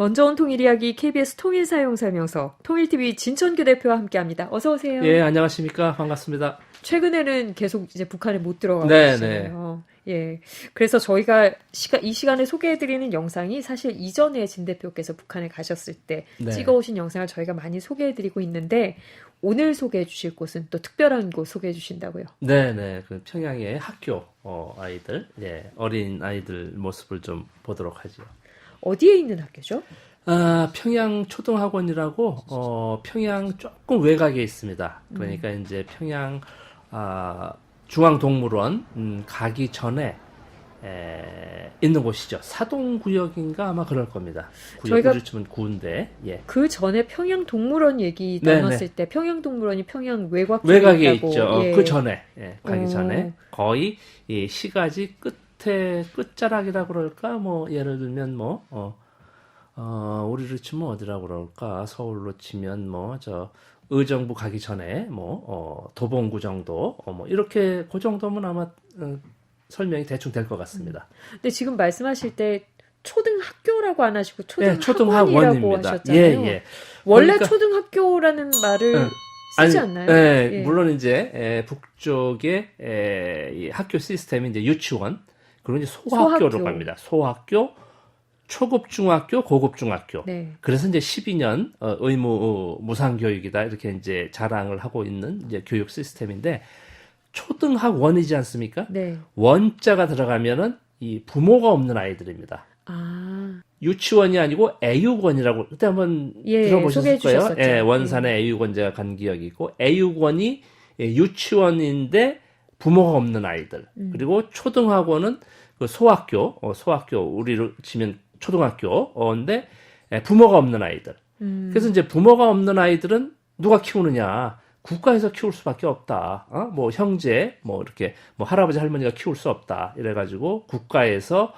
먼저 온 통일 이야기 KBS 통일 사용 설명서 통일TV 진천규 대표와 함께합니다. 어서 오세요. 예, 안녕하십니까. 반갑습니다. 최근에는 계속 이제 북한에 못 들어가고 네, 있어요. 예. 그래서 저희가 이 시간에 소개해드리는 영상이 사실 이전에 진 대표께서 북한에 가셨을 때 네. 찍어오신 영상을 저희가 많이 소개해드리고 있는데 오늘 소개해 주실 곳은 또 특별한 곳 소개해 주신다고요? 네. 그 평양의 학교 아이들, 예, 어린 아이들 모습을 좀 보도록 하죠. 어디에 있는 학교죠? 평양 초등학원이라고 평양 조금 외곽에 있습니다. 그러니까 이제 평양 중앙동물원 가기 전에 있는 곳이죠. 사동구역인가 아마 그럴 겁니다. 저희가 우리 치면 구인데, 예. 그 전에 평양동물원 얘기 나눴을 때 평양동물원이 평양 외곽에 있다고. 있죠. 예. 그 전에 가기 전에 거의 이 시가지 끝자락이라고 그럴까? 뭐 예를 들면 우리로 치면 어디라고 그럴까? 서울로 치면 의정부 가기 전에 도봉구 정도 이렇게 그 정도면 아마 설명이 대충 될 것 같습니다. 근데 지금 말씀하실 때 초등학교라고 안 하시고 초등학원이라고 하셨잖아요. 예. 원래 그러니까, 초등학교라는 말을 쓰지 않나요? 예. 물론 이제 북쪽의 이 학교 시스템이 이제 유치원 그리고 이제 소학교로 갑니다. 소학교, 초급 중학교, 고급 중학교. 네. 그래서 이제 12년 의무 무상 교육이다 이렇게 이제 자랑을 하고 있는 이제 교육 시스템인데 초등학원이지 않습니까? 네. 원자가 들어가면은 이 부모가 없는 아이들입니다. 유치원이 아니고 애육원이라고 그때 한번 들어보셨을 거예요. 예, 원산에 애육원제가 간 기억이 있고 애육원이 유치원인데 부모가 없는 아이들. 그리고 초등학원은 그 소학교 우리로 치면 초등학교인데 부모가 없는 아이들. 그래서 이제 부모가 없는 아이들은 누가 키우느냐? 국가에서 키울 수밖에 없다. 형제, 이렇게, 할아버지, 할머니가 키울 수 없다. 이래가지고, 국가에서,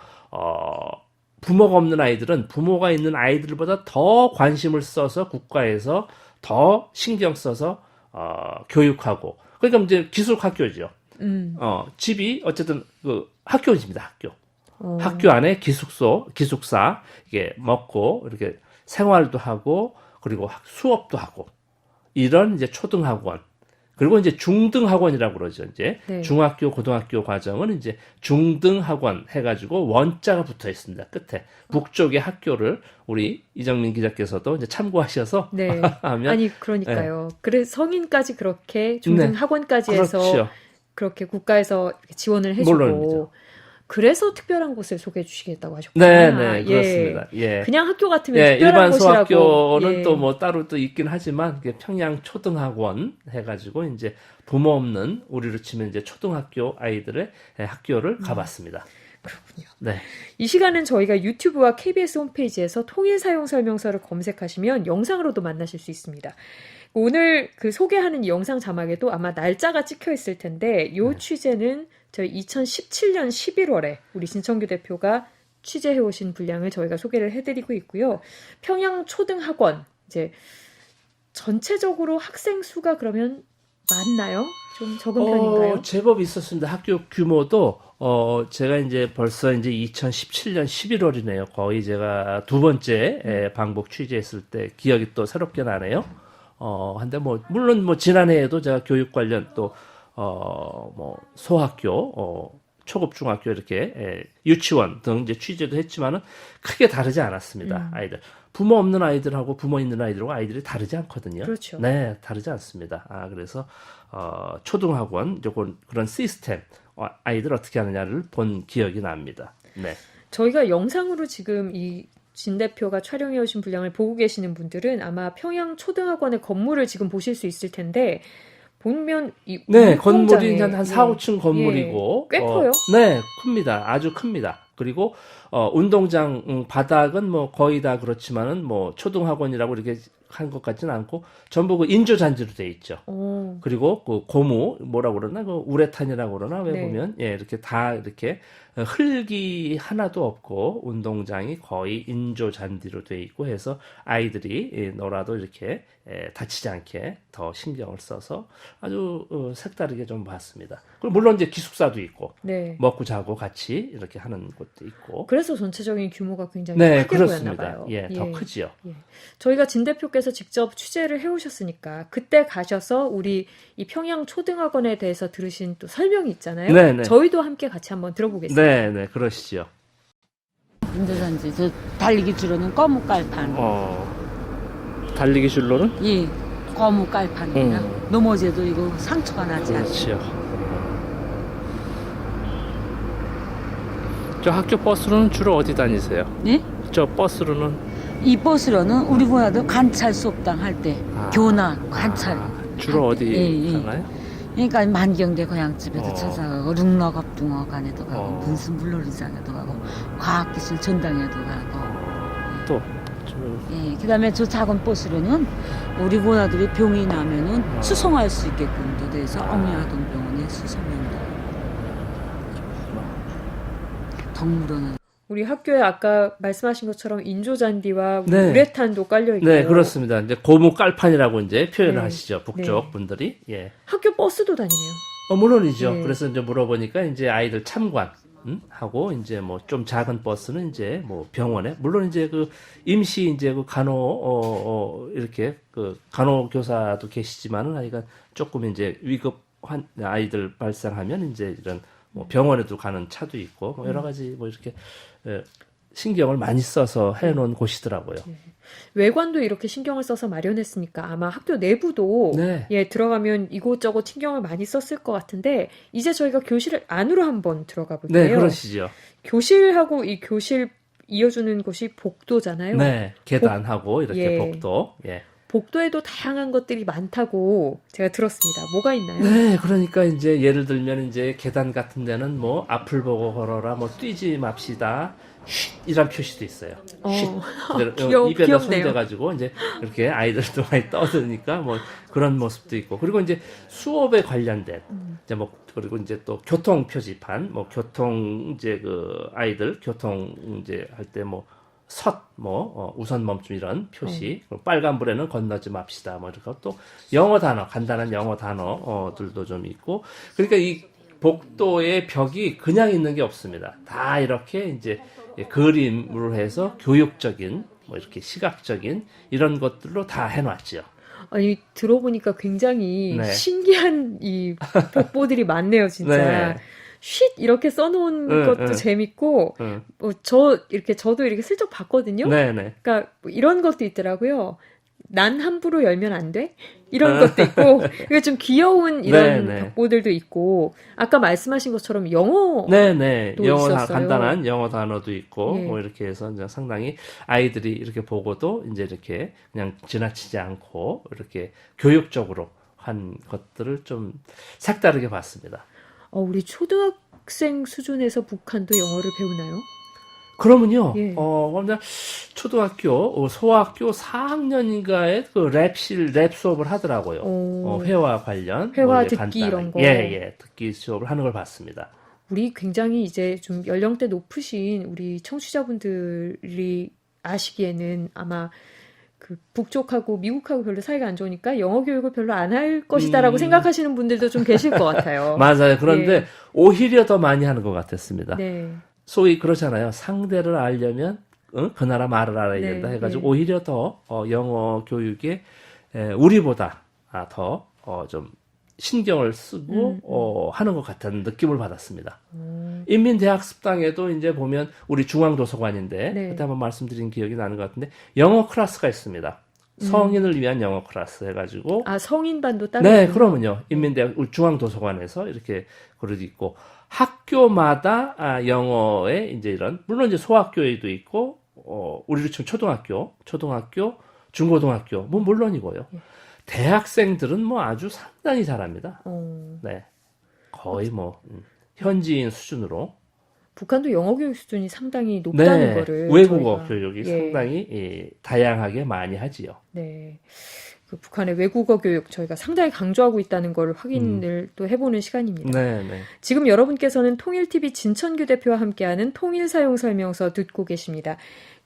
부모가 없는 아이들은 부모가 있는 아이들보다 더 관심을 써서 국가에서 더 신경 써서, 교육하고. 그러니까 이제 기숙학교죠. 집이 어쨌든 학교입니다, 학교. 학교 안에 기숙사, 이게 먹고, 이렇게 생활도 하고, 그리고 수업도 하고. 이런 이제 초등학원 그리고 이제 중등학원이라고 그러죠. 이제 네. 중학교, 고등학교 과정은 이제 중등학원 해가지고 원자가 붙어 있습니다. 끝에 북쪽의 학교를 우리 이정민 기자께서도 이제 참고하셔서 네. 하면 아니 그러니까요. 그래서 성인까지 그렇게 중등학원까지 해서 그렇죠. 그렇게 국가에서 지원을 해주고. 물론이죠. 그래서 특별한 곳을 소개해 주시겠다고 하셨구나. 네, 그렇습니다. 예. 그냥 학교 같으면 특별한 일반 곳이라고. 소학교는 또 따로 또 있긴 하지만 평양 초등학원 해가지고 이제 부모 없는 우리로 치면 이제 초등학교 아이들의 학교를 가봤습니다. 그렇군요. 네. 이 시간은 저희가 유튜브와 KBS 홈페이지에서 통일 사용 설명서를 검색하시면 영상으로도 만나실 수 있습니다. 오늘 그 소개하는 영상 자막에도 아마 날짜가 찍혀 있을 텐데 이 취재는 저희 2017년 11월에 우리 진천규 대표가 취재해 오신 분량을 저희가 소개를 해드리고 있고요. 평양 초등학원 이제 전체적으로 학생 수가 그러면 많나요? 좀 적은 편인가요? 제법 있었습니다. 학교 규모도 제가 이제 벌써 이제 2017년 11월이네요. 거의 제가 두 번째 방북 취재했을 때 기억이 또 새롭게 나네요. 한데 물론 지난해에도 제가 교육 관련 또 소학교, 초급 중학교 이렇게 유치원 등 이제 취재도 했지만은 크게 다르지 않았습니다. 아이들 부모 없는 아이들하고 부모 있는 아이들하고 아이들이 다르지 않거든요. 그렇죠. 네, 다르지 않습니다. 그래서 초등학원 그런 시스템 아이들 어떻게 하느냐를 본 기억이 납니다. 네. 저희가 영상으로 지금 이 진 대표가 촬영해 오신 분량을 보고 계시는 분들은 아마 평양 초등학원의 건물을 지금 보실 수 있을 텐데 보면 이 건물이 한 4, 5층 건물이고 꽤 커요? 네, 큽니다. 아주 큽니다. 그리고 운동장 바닥은 거의 다 그렇지만은 초등학원이라고 이렇게 한 것 같지는 않고 전부 그 인조 잔디로 돼 있죠. 그리고 그 고무 뭐라고 그러나 그 우레탄이라고 그러나 왜 보면 이렇게 다 이렇게 흙이 하나도 없고 운동장이 거의 인조 잔디로 돼 있고 해서 아이들이 놀아도 이렇게 다치지 않게 더 신경을 써서 아주 색다르게 좀 봤습니다. 그리고 물론 이제 기숙사도 있고 네. 먹고 자고 같이 이렇게 하는 곳도 있고. 그래서 전체적인 규모가 굉장히 네, 크게 보였나 봐요. 예, 더 크지요. 예. 저희가 진 대표께서 직접 취재를 해오셨으니까 그때 가셔서 우리 이 평양 초등학원에 대해서 들으신 또 설명이 있잖아요. 네네. 저희도 함께 같이 한번 들어보겠습니다. 네, 그러시죠. 인도산지 저 달리기 주로는 거무 깔판. 달리기 줄로는? 예, 거무 깔판이야. 넘어져도 이거 상처가 나지 않죠. 그렇지요. 저 학교 버스로는 주로 어디 다니세요? 네? 저 버스로는? 이 버스로는 우리 보아도 관찰 수업당 할 때 교나 관찰. 주로 어디 예. 가나요? 그러니까 만경대 고향집에도 어. 찾아가고 릉럭업동어관에도 가고 어. 문수 물놀이장에도 가고 과학기술 전당에도 가고. 또 예, 그다음에 저 작은 버스로는 우리 보아들이 병이 나면은 수송할 수 있게끔도 돼서 엉야동병원에 수송한다. 동물원은 우리 학교에 아까 말씀하신 것처럼 인조잔디와 네. 우레탄도 깔려 있고. 네, 그렇습니다. 이제 고무 깔판이라고 이제 표현을 네. 하시죠. 북쪽 네. 분들이. 예. 학교 버스도 다니네요. 물론이죠. 네. 그래서 이제 물어보니까 이제 아이들 참관 하고 이제 뭐 좀 작은 버스는 이제 뭐 병원에 물론 이제 그 임시 이제 그 간호 이렇게 그 간호교사도 계시지만은 아이가 조금 이제 위급한 아이들 발생하면 이제 이런 뭐 병원에도 가는 차도 있고 뭐 여러 가지 뭐 이렇게 신경을 많이 써서 해놓은 곳이더라고요. 외관도 이렇게 신경을 써서 마련했으니까 아마 학교 내부도 네. 예, 들어가면 이곳저곳 신경을 많이 썼을 것 같은데 이제 저희가 교실 안으로 한번 들어가 볼게요. 네, 그러시죠. 교실하고 이 교실 이어주는 곳이 복도잖아요. 네, 계단하고 이렇게 예. 복도. 예. 복도에도 다양한 것들이 많다고 제가 들었습니다. 뭐가 있나요? 네, 그러니까 이제 예를 들면 이제 계단 같은 데는 뭐 앞을 보고 걸어라, 뭐 뛰지 맙시다, 쉿 이란 표시도 있어요. 쉿. 입에다 손대가지고 이제 이렇게 아이들도 많이 떠드니까 뭐 그런 모습도 있고 그리고 이제 수업에 관련된 이제 뭐 그리고 이제 또 교통 표지판, 뭐 교통 이제 그 아이들 교통 이제 할 때 뭐 우선 멈춤 이런 표시, 빨간불에는 건너지 맙시다. 뭐 이렇게 또 영어 단어, 간단한 영어 단어들도 좀 있고, 그러니까 이 복도의 벽이 그냥 있는 게 없습니다. 다 이렇게 이제 그림으로 해서 교육적인, 뭐 이렇게 시각적인 이런 것들로 다 해놨죠. 아니 들어보니까 굉장히 네. 신기한 이 복보들이 많네요, 진짜. 네. 쉿 이렇게 써놓은 것도 재밌고 저도 이렇게 슬쩍 봤거든요. 네네. 그러니까 뭐 이런 것도 있더라고요. 난 함부로 열면 안 돼? 이런 것도 있고 이게 좀 귀여운 이런 벽보들도 있고 아까 말씀하신 것처럼 영어도 영어 있었어요. 간단한 영어 단어도 있고 예. 뭐 이렇게 해서 이제 상당히 아이들이 이렇게 보고도 이제 이렇게 그냥 지나치지 않고 이렇게 교육적으로 한 것들을 좀 색다르게 봤습니다. 우리 초등학생 수준에서 북한도 영어를 배우나요? 그러면요, 예. 먼저 초등학교, 소학교 4학년인가에 그 랩 수업을 하더라고요. 회화 관련. 회화 뭐 듣기 간단하게. 이런 거. 예, 듣기 수업을 하는 걸 봤습니다. 우리 굉장히 이제 좀 연령대 높으신 우리 청취자분들이 아시기에는 아마 그 북쪽하고 미국하고 별로 사이가 안 좋으니까 영어 교육을 별로 안 할 것이다라고 생각하시는 분들도 좀 계실 것 같아요. 맞아요. 그런데 오히려 더 많이 하는 것 같았습니다. 네. 소위 그렇잖아요. 상대를 알려면 그 나라 말을 알아야 된다 해가지고 오히려 더 영어 교육에 우리보다 더 좀 신경을 쓰고 하는 것 같은 느낌을 받았습니다. 인민대학습당에도 이제 보면 우리 중앙도서관인데 그때 한번 말씀드린 기억이 나는 것 같은데 영어 클래스가 있습니다. 성인을 위한 영어 클래스 해가지고 성인반도 따로 네, 그러면요. 인민대학 중앙도서관에서 이렇게 그릇 있고 학교마다 영어에 이제 이런 물론 이제 소학교에도 있고 우리로 치면 초등학교, 중고등학교 뭐 물론이고요. 대학생들은 뭐 아주 상당히 잘합니다. 네, 거의 뭐 현지인 수준으로. 북한도 영어 교육 수준이 상당히 높다는 거를 외국어 저희가, 교육이 상당히 다양하게 많이 하지요. 네. 그 북한의 외국어 교육 저희가 상당히 강조하고 있다는 걸 확인을 또 해보는 시간입니다. 네, 네. 지금 여러분께서는 통일TV 진천규 대표와 함께하는 통일사용설명서 듣고 계십니다.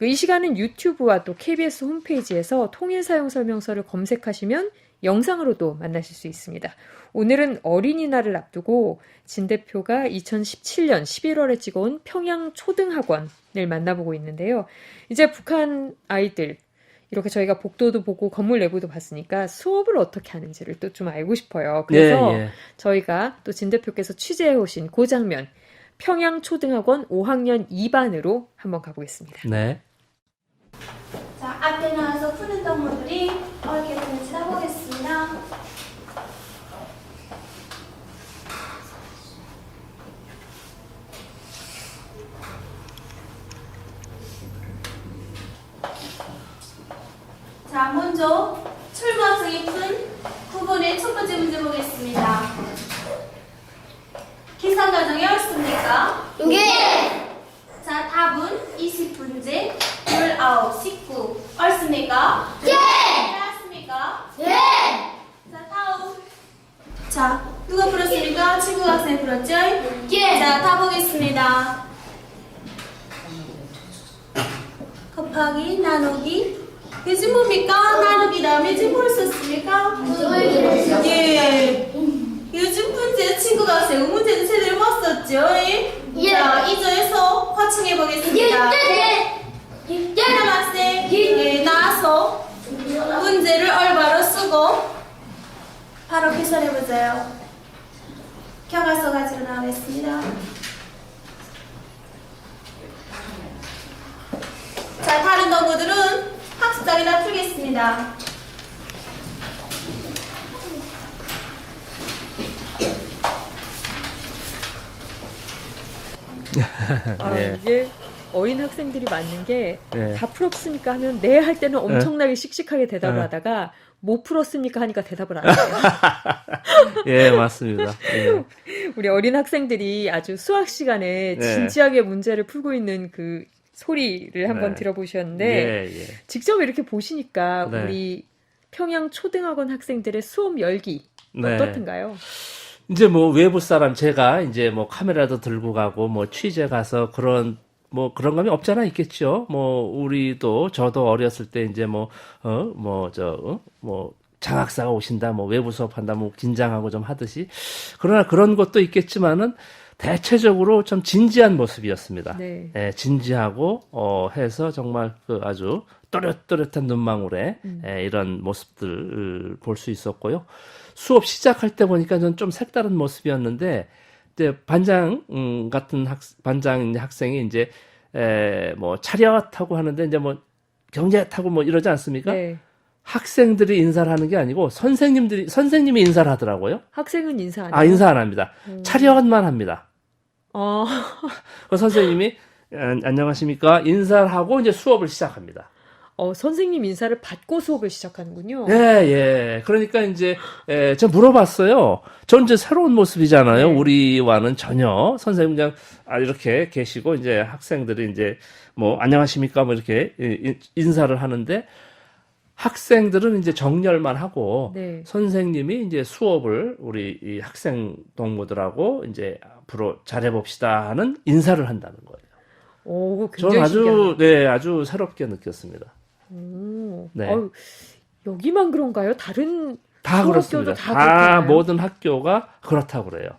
이 시간은 유튜브와 또 KBS 홈페이지에서 통일사용설명서를 검색하시면 영상으로도 만나실 수 있습니다. 오늘은 어린이날을 앞두고 진 대표가 2017년 11월에 찍어온 평양 초등학원을 만나보고 있는데요. 이제 북한 아이들 이렇게 저희가 복도도 보고 건물 내부도 봤으니까 수업을 어떻게 하는지를 또 좀 알고 싶어요. 그래서 저희가 또 진 대표께서 취재해 오신 그 장면 평양 초등학원 5학년 2반으로 한번 가보겠습니다. 네. 자, 앞에 나와서 푸는 동물들이 이렇게 되는지 보겠습니다. 자, 먼저 출마증이 푼 9번의 첫 번째 문제 보겠습니다. 계산 과정이 어렵습니까? 예! 자, 답은 20문제, 19, 19. 어렵습니까? 예! 알았습니까? 예! 자, 다음. 자, 누가 풀었습니까? 친구 학생이 풀었죠? 예! 자, 다 보겠습니다. 곱하기, 나누기. 요즘 뭡니까? 나누기 다음에 요즘 뭘 썼습니까? 예. 요즘 문제 친구가 학생 문제는 제대로 못 썼죠? 예. 자, 2조에서 확충해 보겠습니다. 다음 학생 나와서 문제를 올바로 쓰고 바로 계산해 보세요. 교과서 가지고 나오겠습니다. 자, 다른 동물들은 학습장에다 풀겠습니다. 이게 어린 학생들이 맞는 게 다 풀었으니까 하면 네 할 때는 엄청나게 씩씩하게 대답을 하다가 못 풀었습니까 하니까 대답을 안 해요. 예, 맞습니다. 예. 우리 어린 학생들이 아주 수학 시간에 진지하게 문제를 풀고 있는 그 소리를 한번 들어보셨는데 직접 이렇게 보시니까 우리 평양 초등학원 학생들의 수업 열기 어떻던가요? 이제 뭐 외부 사람 제가 이제 뭐 카메라도 들고 가고 뭐 취재 가서 그런 감이 없잖아 있겠죠. 뭐 우리도 저도 어렸을 때 이제 장학사가 오신다, 뭐 외부 수업한다, 뭐 긴장하고 좀 하듯이 그러나 그런 것도 있겠지만은 대체적으로 좀 진지한 모습이었습니다. 네. 예, 진지하고 해서 정말 그 아주 또렷또렷한 눈망울에 이런 모습들을 볼 수 있었고요. 수업 시작할 때 보니까 좀 색다른 모습이었는데 이제 반장 같은 반장 학생이 이제 뭐 차렷하고 하는데 이제 뭐 경례하고 뭐 이러지 않습니까? 네. 학생들이 인사를 하는 게 아니고 선생님이 인사를 하더라고요. 학생은 인사 안 해요? 아, 인사 안 합니다. 차렷만 합니다. 그 선생님이 안녕하십니까 인사를 하고 이제 수업을 시작합니다. 선생님 인사를 받고 수업을 시작하는군요. 예. 그러니까 이제 제가 물어봤어요. 전 이제 새로운 모습이잖아요. 우리와는 전혀 선생님 그냥 이렇게 계시고 이제 학생들이 이제 뭐 안녕하십니까 뭐 이렇게 인사를 하는데 학생들은 이제 정렬만 하고 선생님이 이제 수업을 우리 이 학생 동무들하고 이제 앞으로 잘해봅시다 하는 인사를 한다는 거예요. 오, 굉장히 저는 아주 새롭게 느꼈습니다. 네. 여기만 그런가요? 다른 다 그렇습니다. 다 모든 학교가 그렇다고 그래요.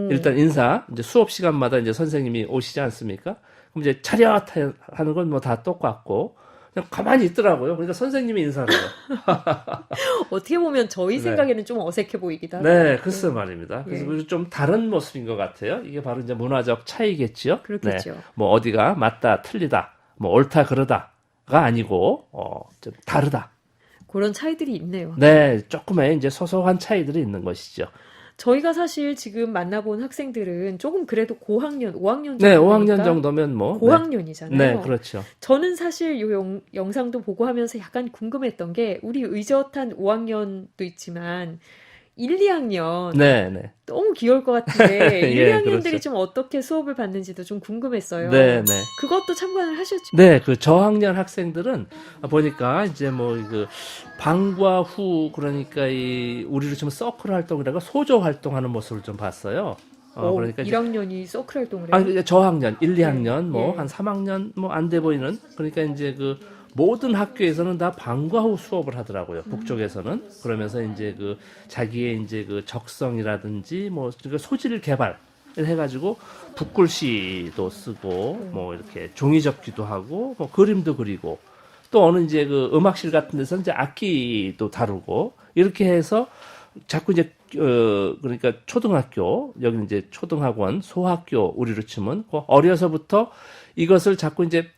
일단 인사, 이제 수업 시간마다 이제 선생님이 오시지 않습니까? 그럼 이제 차렷 하는 건 뭐 다 똑같고 그냥 가만히 있더라고요. 그러니까 선생님이 인사를 해요. 어떻게 보면 저희 생각에는 좀 어색해 보이기도 하고. 네, 글쎄 말입니다. 그래서 좀 다른 모습인 것 같아요. 이게 바로 이제 문화적 차이겠죠. 그렇겠죠. 뭐 어디가 맞다, 틀리다, 뭐 옳다, 그러다가 아니고 좀 다르다. 그런 차이들이 있네요. 네, 조금의 이제 소소한 차이들이 있는 것이죠. 저희가 사실 지금 만나본 학생들은 조금 그래도 고학년, 5학년 정도. 네, 5학년 정도면 뭐. 고학년이잖아요. 네, 그렇죠. 저는 사실 이 영상도 보고 하면서 약간 궁금했던 게 우리 의젓한 5학년도 있지만 1, 2학년. 네네. 너무 귀여울 것 같은데 1, 예, 2학년들이 그렇죠. 좀 어떻게 수업을 받는지도 좀 궁금했어요. 네네. 그것도 참관을 하셨죠? 네, 그 저학년 학생들은 보니까 이제 뭐 그 방과 후 그러니까 이 우리로 치면 서클 활동이라고 소조 활동하는 모습을 좀 봤어요. 그러니까 1학년이 서클 활동을 해요? 그러니까 저학년, 1, 2학년, 네. 뭐 한 3학년 뭐 안 돼 보이는 그러니까 이제 그 모든 학교에서는 다 방과 후 수업을 하더라고요. 북쪽에서는. 그러면서 이제 그 자기의 이제 그 적성이라든지 뭐 소질 개발을 해가지고 붓글씨도 쓰고 뭐 이렇게 종이 접기도 하고 뭐 그림도 그리고 또 어느 이제 그 음악실 같은 데서 이제 악기도 다루고 이렇게 해서 자꾸 이제 그러니까 초등학교 여기 이제 초등학원 소학교 우리로 치면 어려서부터 이것을 자꾸 이제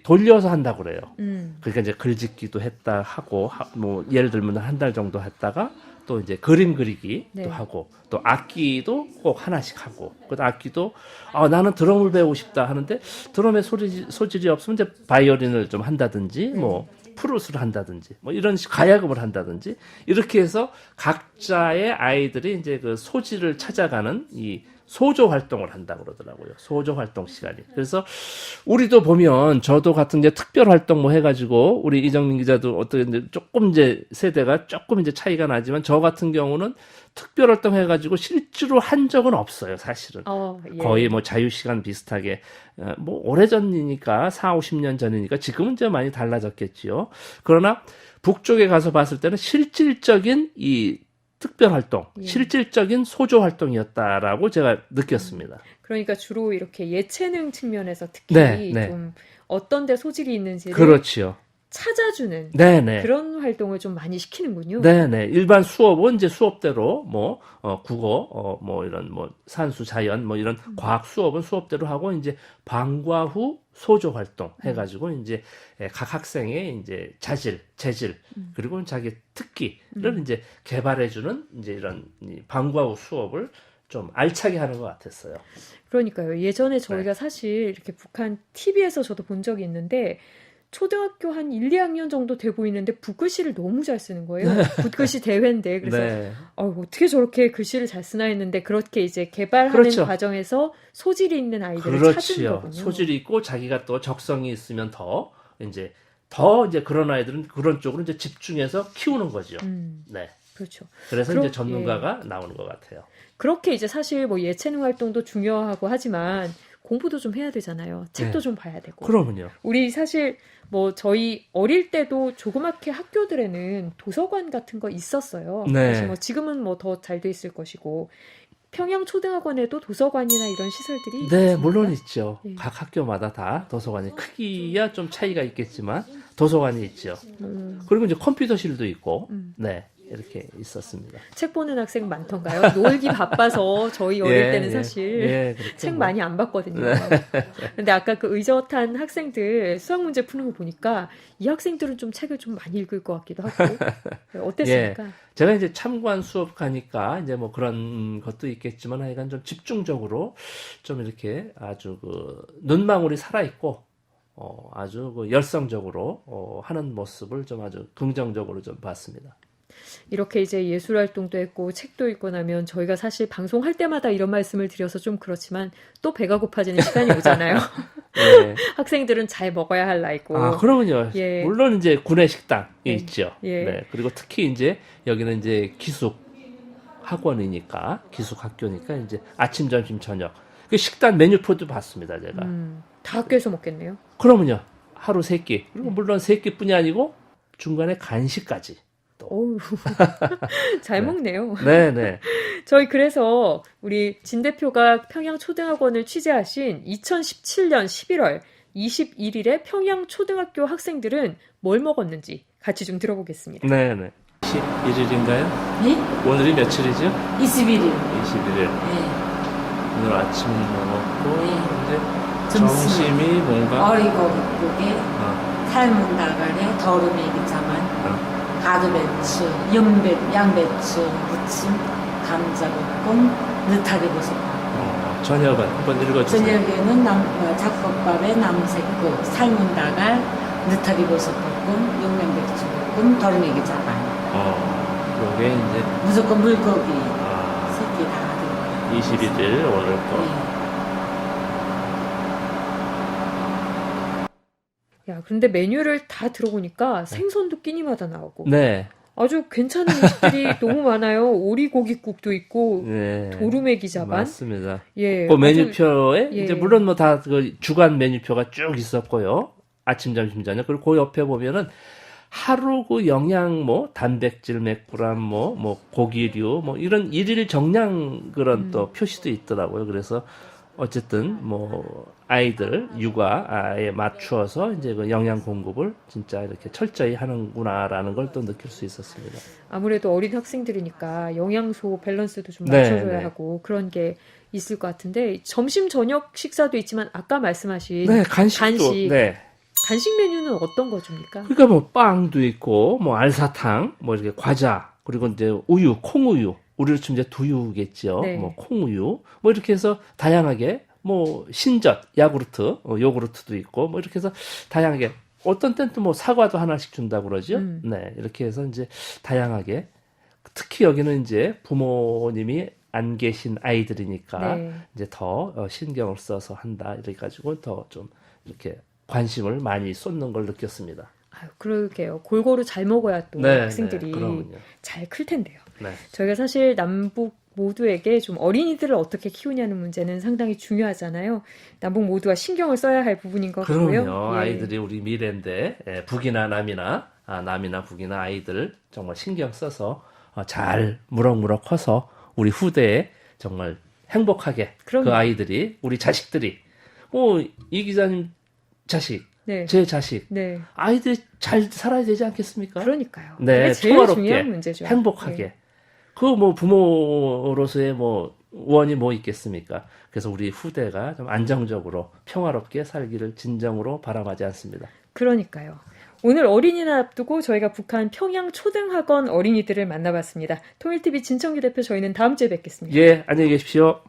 돌려서 한다고 그래요. 그러니까 이제 글짓기도 했다 하고 뭐 예를 들면 한 달 정도 했다가 또 이제 그림 그리기도 네. 하고 또 악기도 꼭 하나씩 하고 그 악기도 나는 드럼을 배우고 싶다 하는데 드럼에 소질이 없으면 이제 바이올린을 좀 한다든지 뭐 프루스를 한다든지 뭐 이런 가야금을 한다든지 이렇게 해서 각자의 아이들이 이제 그 소질을 찾아가는 이 소조 활동을 한다고 그러더라고요. 소조 활동 시간이. 그래서 우리도 보면 저도 같은 이제 특별 활동 뭐 해가지고 우리 이정민 기자도 어떻게 조금 이제 세대가 조금 이제 차이가 나지만 저 같은 경우는 특별 활동 해가지고 실제로 한 적은 없어요. 사실은. 예. 거의 뭐 자유시간 비슷하게 뭐 오래전이니까 4, 50년 전이니까 지금은 이제 많이 달라졌겠지요. 그러나 북쪽에 가서 봤을 때는 실질적인 이 특별 활동, 실질적인 소조 활동이었다라고 제가 느꼈습니다. 그러니까 주로 이렇게 예체능 측면에서 특히 네. 좀 어떤 데 소질이 있는지를 그렇지요. 찾아주는 네네. 그런 활동을 좀 많이 시키는군요. 네네. 일반 수업은 이제 수업대로 뭐 국어 뭐 이런 뭐 산수 자연 뭐 이런 과학 수업은 수업대로 하고 이제 방과 후 소조 활동 해가지고 이제 각 학생의 이제 재질 그리고 자기 특기를 이제 개발해주는 이제 이런 방과 후 수업을 좀 알차게 하는 것 같았어요. 그러니까요. 예전에 저희가 사실 이렇게 북한 TV에서 저도 본 적이 있는데 초등학교 한 1, 2학년 정도 돼 보이는데 붓글씨를 너무 잘 쓰는 거예요. 붓글씨 대회인데 그래서 어떻게 저렇게 글씨를 잘 쓰나 했는데 그렇게 이제 개발하는 과정에서 소질이 있는 아이들을 찾은 거군요. 소질이 있고 자기가 또 적성이 있으면 더 이제 그런 아이들은 그런 쪽으로 이제 집중해서 키우는 거죠. 네. 그렇죠. 그래서 이제 전문가가 나오는 것 같아요. 그렇게 이제 사실 뭐 예체능 활동도 중요하고 하지만 공부도 좀 해야 되잖아요. 책도 좀 봐야 되고. 그러면요. 우리 사실 뭐 저희 어릴 때도 조그맣게 학교들에는 도서관 같은 거 있었어요. 사실 뭐 지금은 뭐 더 잘 돼 있을 것이고 평양 초등학원에도 도서관이나 이런 시설들이 있습니까? 물론 있죠. 각 학교마다 다 도서관이 크기야 좀 차이가 있겠지만 도서관이 있죠. 그리고 이제 컴퓨터실도 있고, 이렇게 있었습니다. 책 보는 학생 많던가요? 놀기 바빠서 저희 어릴 때는 사실 책 많이 안 봤거든요. 근데 아까 그 의젓한 학생들 수학 문제 푸는 거 보니까 이 학생들은 좀 책을 좀 많이 읽을 것 같기도 하고 어땠습니까? 제가 이제 참관 수업 가니까 이제 뭐 그런 것도 있겠지만 하여간 좀 집중적으로 좀 이렇게 아주 그 눈망울이 살아있고 아주 그 열성적으로 하는 모습을 좀 아주 긍정적으로 좀 봤습니다. 이렇게 이제 예술 활동도 했고 책도 읽고 나면 저희가 사실 방송할 때마다 이런 말씀을 드려서 좀 그렇지만 또 배가 고파지는 시간이 오잖아요. 학생들은 잘 먹어야 할 나이고. 그러면요. 물론 이제 구내 식당이 있죠. 그리고 특히 이제 여기는 이제 기숙 학원이니까 기숙 학교니까 이제 아침, 점심, 저녁 그 식단 메뉴표도 봤습니다. 제가 다 학교에서 먹겠네요. 그러면요. 하루 3끼 그리고 물론 3끼뿐이 아니고 중간에 간식까지. 어우, 잘 먹네요. 네네. 저희 그래서 우리 진 대표가 평양 초등학원을 취재하신 2017년 11월 21일에 평양 초등학교 학생들은 뭘 먹었는지 같이 좀 들어보겠습니다. 네네. 11일인가요? 네? 오늘이 며칠이죠? 21일. 21일. 오늘 아침 먹었고 이제 점심이 뭔가 어리고기국에 삶은 다갈에 더루메기자만 가두배추, 양배추, 무침, 감자볶음, 느타리버섯. 저녁은 한번 읽어주세요. 저녁에는 잡곡밥에 남새국, 삶은 다갈, 느타리버섯 볶음, 용면배추 볶음, 더루메기자만. 그게 이제 무조건 물고기 새끼 다 들어가요. 21일 오늘 거. 야, 그런데 메뉴를 다 들어보니까 생선도 끼니마다 나오고. 네. 아주 괜찮은 음식들이 너무 많아요. 오리고기국도 있고, 네. 도루메기 자반. 맞습니다. 예. 그 메뉴표에 예. 이제 물론 뭐 다 그 주간 메뉴표가 쭉 있었고요. 아침, 점심, 저녁. 그리고 그 옆에 보면은 하루 그 영양 뭐 단백질 몇 그램 뭐 고기류 뭐 이런 일일 정량 그런 또 표시도 있더라고요. 그래서 어쨌든 뭐 아이들 육아에 맞추어서 이제 그 영양 공급을 진짜 이렇게 철저히 하는구나라는 걸 또 느낄 수 있었습니다. 아무래도 어린 학생들이니까 영양소 밸런스도 좀 네, 맞춰줘야 네. 하고 그런 게 있을 것 같은데 점심 저녁 식사도 있지만 아까 말씀하신 네, 간식도. 네. 간식 메뉴는 어떤 거 줍니까? 그러니까 뭐 빵도 있고 뭐 알사탕 뭐 이렇게 과자 그리고 이제 우유 콩우유 우리로 치면 이제 두유겠죠. 네. 뭐 콩우유 뭐 이렇게 해서 다양하게 뭐 신젓 야구르트 요구르트도 있고 뭐 이렇게 해서 다양하게 어떤 때는 또 뭐 사과도 하나씩 준다고 그러죠. 네 이렇게 해서 이제 다양하게 특히 여기는 이제 부모님이 안 계신 아이들이니까 네. 이제 더 신경을 써서 한다 이래 가지고 더 좀 이렇게 관심을 많이 쏟는 걸 느꼈습니다. 아유, 그러게요. 골고루 잘 먹어야 또 네, 학생들이 그럼요. 잘 클 텐데요. 네. 저희가 사실 남북 모두에게 좀 어린이들을 어떻게 키우냐는 문제는 상당히 중요하잖아요. 남북 모두가 신경을 써야 할 부분인 것 같고요. 그럼요. 예. 아이들이 우리 미래인데 북이나 남이나 남이나 북이나 아이들 정말 신경 써서 잘 무럭무럭 커서 우리 후대에 정말 행복하게 그럼요. 그 아이들이 우리 자식들이 이 기자님 자식 네. 제 자식 네. 아이들이 잘 살아야 되지 않겠습니까? 그러니까요. 네, 그게 제일 평화롭게, 중요한 문제죠. 행복하게. 네. 그 뭐 부모로서의 뭐 원이 뭐 있겠습니까? 그래서 우리 후대가 좀 안정적으로 평화롭게 살기를 진정으로 바람하지 않습니다. 그러니까요. 오늘 어린이날 앞두고 저희가 북한 평양 초등학원 어린이들을 만나봤습니다. 통일TV 진청규 대표 저희는 다음 주에 뵙겠습니다. 예, 안녕히 계십시오.